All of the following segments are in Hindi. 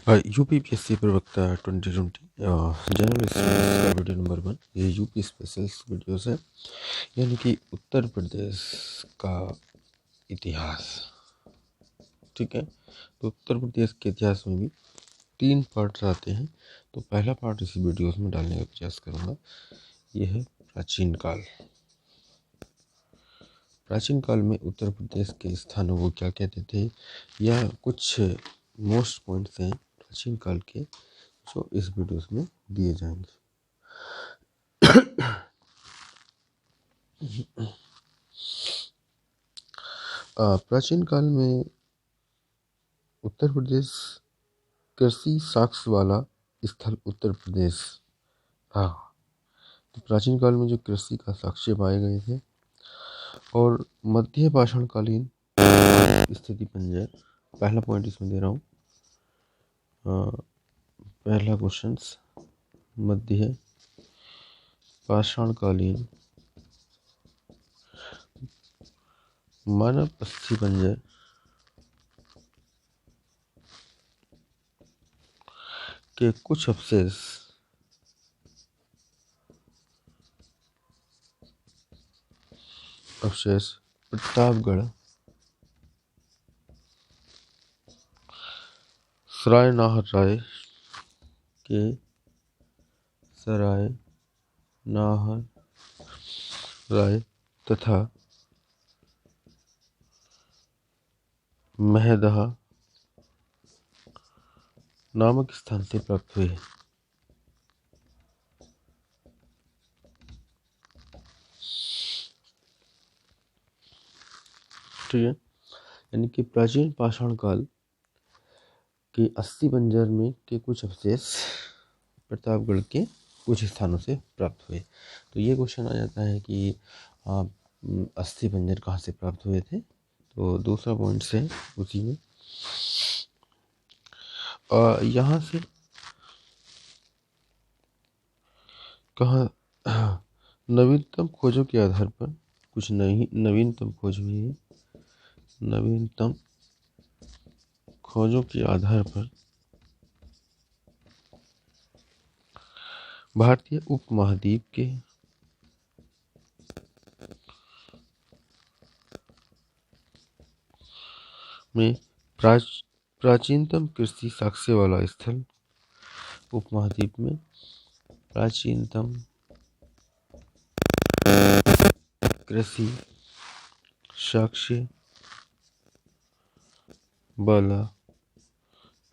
यूपीपीएससी प्रवक्ता 2020 जनरल स्टडीज़ का वीडियो नंबर 1। ये यूपी स्पेशल्स वीडियोस है, यानी कि उत्तर प्रदेश का इतिहास। ठीक है, तो उत्तर प्रदेश के इतिहास में भी 3 पार्ट्स आते हैं। तो पहला पार्ट इसी वीडियोस में डालने का प्रयास करूँगा। यह है प्राचीन काल। प्राचीन काल में उत्तर प्रदेश के स्थानों को क्या कहते थे, या कुछ मोस्ट पॉइंट्स हैं प्राचीन काल के जो इस वीडियोस में दिए जाएंगे। प्राचीन काल में उत्तर प्रदेश कृषि साक्ष्य वाला स्थल उत्तर प्रदेश था। तो प्राचीन काल में जो कृषि का साक्ष्य पाए गए थे, और मध्य पाषाण कालीन स्थिति पंजर। पहला पॉइंट इसमें दे रहा हूँ। पहला क्वेश्चन, मध्य पाषाण कालीन मानव अस्थि पंजर के कुछ अवशेष प्रतापगढ़, सराय नाहर राय के सराय नाहर राय तथा महदहा नामक स्थान से प्राप्त हुए। ठीक है, यानी कि प्राचीन पाषाण काल के अस्थि पंजर में के कुछ अवशेष प्रतापगढ़ के कुछ स्थानों से प्राप्त हुए। तो ये क्वेश्चन आ जाता है कि अस्थि पंजर कहाँ से प्राप्त हुए थे। तो दूसरा पॉइंट से उसी में यहाँ से कहाँ नवीनतम खोजों के आधार पर कुछ नवीनतम खोज हुई है। नवीनतम खोजों के आधार पर भारतीय उपमहाद्वीप के में प्राचीनतम कृषि साक्ष्य वाला स्थल, उपमहाद्वीप में प्राचीनतम कृषि साक्ष्य वाला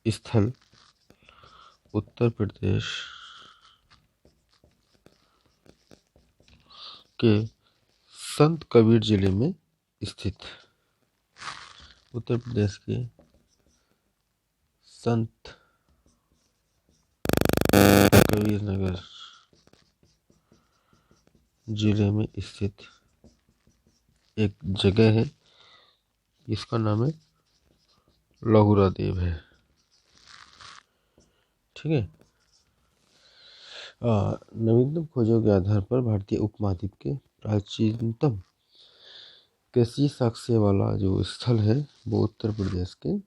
स्थल उत्तर प्रदेश के संत कबीर जिले में स्थित। उत्तर प्रदेश के संत कबीर नगर जिले में स्थित एक जगह है, इसका नाम है लहुरा देव है। ठीक है, नवीनतम खोजों के आधार पर भारतीय उपमहाद्वीप के प्राचीनतम कृषि साक्ष्य वाला जो स्थल है वो उत्तर प्रदेश के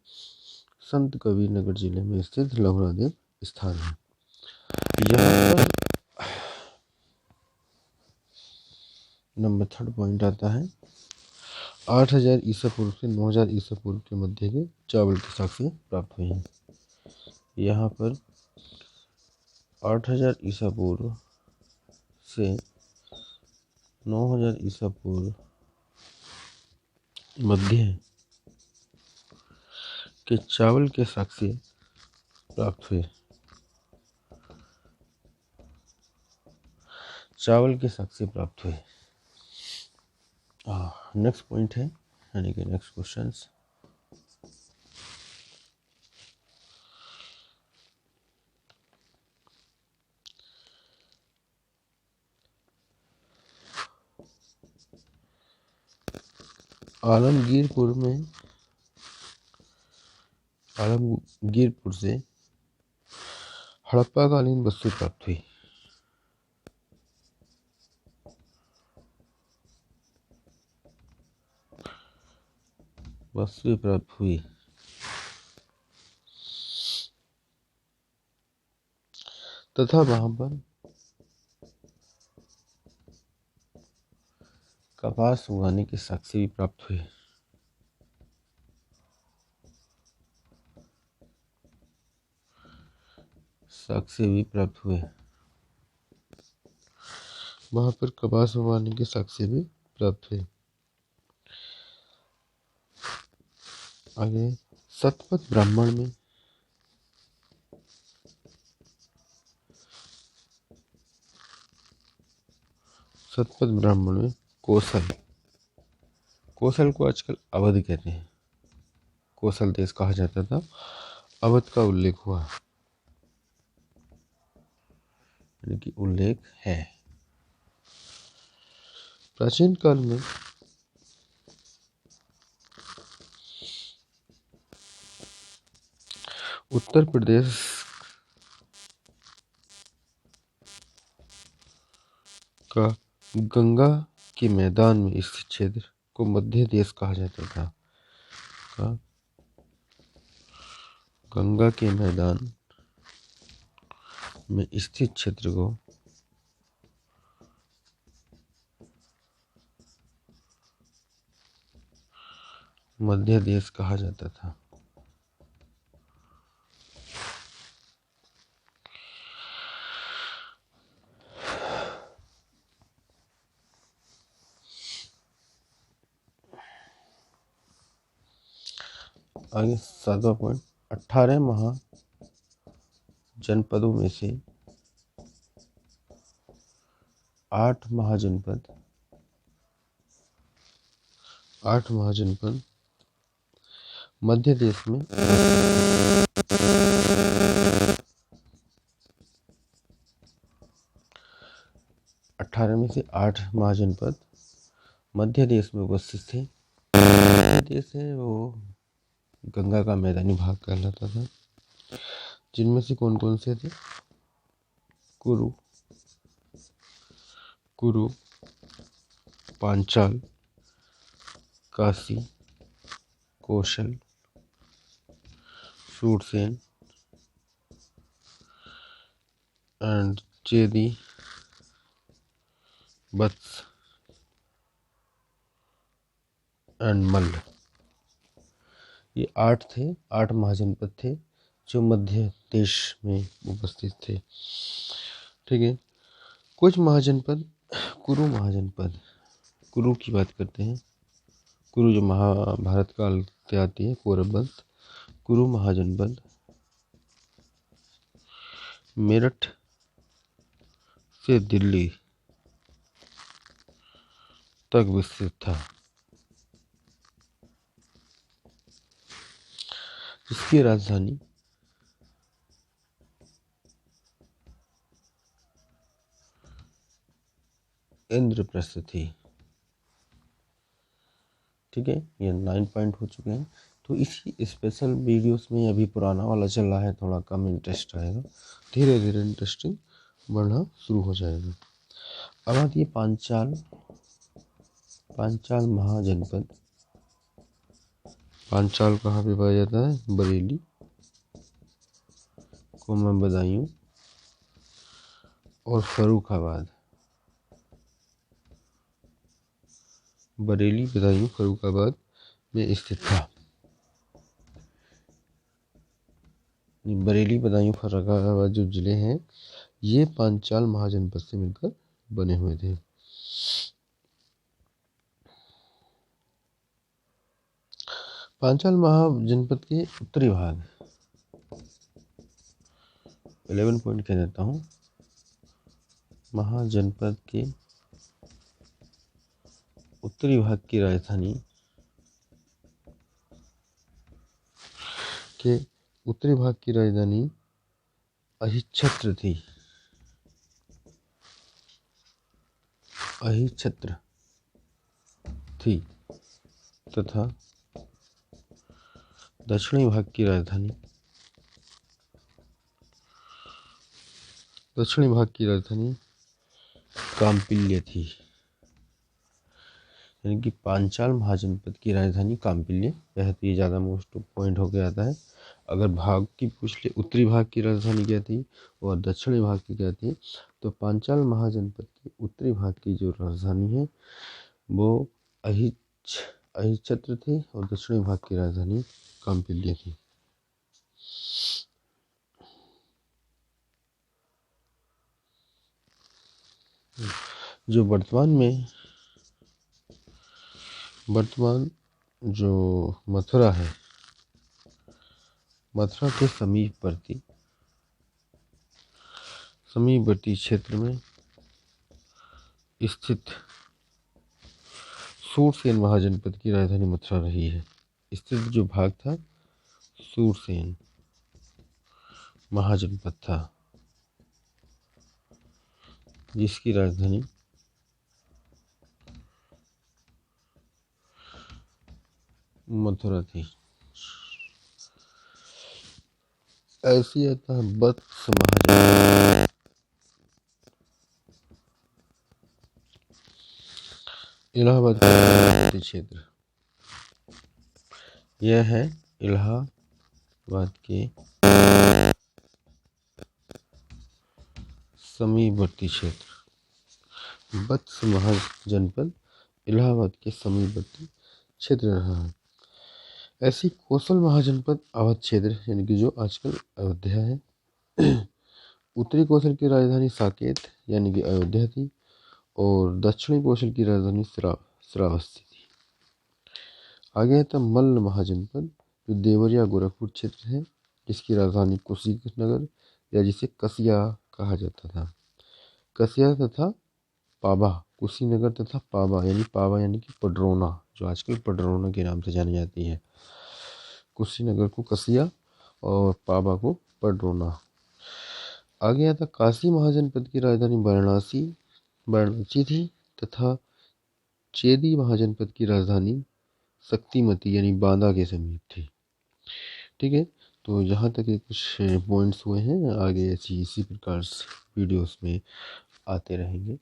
संत कबीर नगर जिले में स्थित लहुरा देव स्थान है। यहाँ पर नंबर 3 पॉइंट आता है 8000 ईसा पूर्व से 9000 ईसा पूर्व के मध्य के चावल के साक्ष्य प्राप्त हुए हैं। यहाँ पर 8000 ईसा पूर्व से 9000 ईसा पूर्व मध्य के चावल के साक्ष्य प्राप्त हुए। चावल के साक्ष्य प्राप्त हुए। नेक्स्ट पॉइंट है, यानी कि नेक्स्ट क्वेश्चन, आलमगीरपुर से हड़प्पा कालीन वस्तु प्राप्त हुई। तथा वहां पर कपास उगाने के साक्ष्य भी प्राप्त हुए। वहां पर कपास उगाने के साक्ष्य भी प्राप्त हुए। आगे शतपथ ब्राह्मण में कौशल को आजकल अवध कहते हैं, कौशल देश कहा जाता था, अवध का उल्लेख हुआ, यानी कि उल्लेख है। प्राचीन काल में उत्तर प्रदेश का गंगा के मैदान में स्थित क्षेत्र को मध्य देश कहा जाता था। गंगा के मैदान में स्थित क्षेत्र को मध्य देश कहा जाता था। आगे 7वां पॉइंट, 18 महाजनपदों में से 8 महाजनपद मध्य देश में 18 में से 8 महाजनपद मध्य देश में उपस्थित थे। मध्य देश है वो गंगा का मैदानी भाग कहलाता था, जिनमें से कौन कौन से थे? Kuru, Panchala, Kashi, Kaushal, Surasena and Chedi, Vatsa and Malla. ये 8 महाजनपद थे जो मध्य देश में उपस्थित थे। ठीक है, कुछ महाजनपद, कुरु की बात करते हैं। कुरु जो महाभारत काल से आती है, कौरववंश। कुरु महाजनपद मेरठ से दिल्ली तक विस्तृत था। इसकी राजधानी इंद्रप्रस्थ थी। ठीक है, ये 9 पॉइंट हो चुके हैं। तो इसी स्पेशल वीडियोस में अभी पुराना वाला चल रहा है, थोड़ा कम इंटरेस्ट आएगा, धीरे धीरे इंटरेस्टिंग बढ़ना शुरू हो जाएगा। अब आती है पांचाल महाजनपद। पांचाल कहाँ पे पाया जाता है? बरेली, बदायूं और फर्रुखाबाद। बरेली, बदायूं, फर्रुखाबाद में स्थित था। बरेली, बदायूं, फर्रुखाबाद जो जिले हैं, ये पांचाल महाजनपद से मिलकर बने हुए थे। पांचाल महाजनपद के उत्तरी भाग, 11 पॉइंट कह देता हूँ। महाजनपद के उत्तरी भाग की राजधानी अहिच्छत्र थी तथा दक्षिणी भाग की राजधानी काम्पिल्य थी। यानी कि पांचाल महाजनपद की राजधानी काम्पिल्य, ये ज़्यादा मोस्ट पॉइंट होकर आता है। अगर भाग की पूछ ले, उत्तरी भाग की राजधानी क्या थी और दक्षिणी भाग की क्या थी, तो पांचाल महाजनपद की उत्तरी भाग की जो राजधानी है वो अहिच्छत्र थी और दक्षिणी भाग की राजधानी काम्पिल्य थी। जो वर्तमान जो मथुरा है, मथुरा के समीपवर्ती क्षेत्र में स्थित सूरसेन महाजनपद की राजधानी मथुरा रही है। स्थित जो भाग था सूरसेन महाजनपद था, जिसकी राजधानी मथुरा थी। ऐसी आता है वत्स महाजनपद। इलाहाबाद का समीपवर्ती क्षेत्र, यह है इलाहाबाद के समीपवर्ती क्षेत्र। वत्स महाजनपद इलाहाबाद के समीपवर्ती क्षेत्र रहा है। ऐसी कौशल महाजनपद अवध क्षेत्र, यानी कि जो आजकल अयोध्या है। उत्तरी कौशल की राजधानी साकेत यानी कि अयोध्या थी और दक्षिणी कौशल की राजधानी श्रावस्ती थी। आगे आता मल्ल महाजनपद, जो देवरिया गोरखपुर क्षेत्र है, जिसकी राजधानी कुशीनगर या जिसे कसिया कहा जाता था। कसिया तथा पाबा, कुशीनगर तथा पाबा यानी कि पडरौना, जो आजकल पडरौना के नाम से जानी जाती है। कुशीनगर को कसिया और पाबा को पडरौना। आगे आता काशी महाजनपद की राजधानी वाराणसी थी तथा चेदी महाजनपद की राजधानी शक्तिमती यानी बांदा के समीप थी। ठीक है, तो यहाँ तक के कुछ पॉइंट्स हुए हैं। आगे ऐसी इसी प्रकार से वीडियोस में आते रहेंगे।